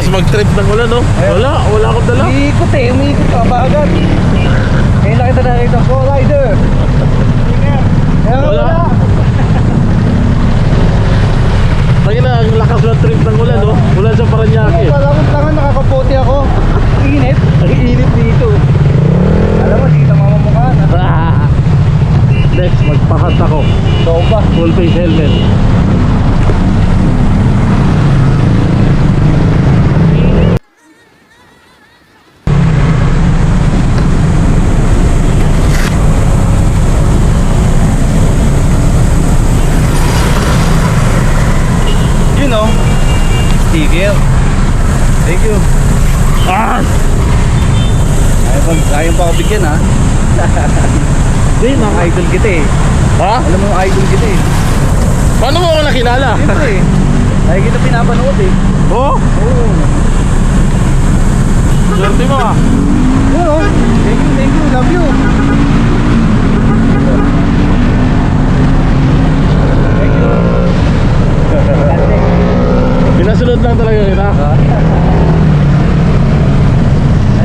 Lakas mag-trip ng ulan, no? Wala akong dala. Umiikot ka ba agad? Ngayon lang kita nakita ko, rider. Wala. Tangin na, ang lakas ng trip ng ulan, no? Ulan sa Paranaque. Tangan nakakaputi ako. Init. Ang init dito. Alam mo, di kita mamamukha na. Next, magpahat ako. Soba. Full face helmet. You know, sticker. Thank you. Ayaw pa ako bigyan, ha? Hindi, Idol kita eh. Ha? Alam mo, idol kita eh. Paano mo ako nakilala? Siyempre eh. Lagi kita pinapanood eh. Oo? Oo. Swerte mo ah. Oo. Thank you, love you. Thank you. Pinasunod lang talaga kita.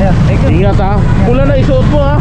Ayan, thank you. Ingat ha. Pula na isuot mo ha.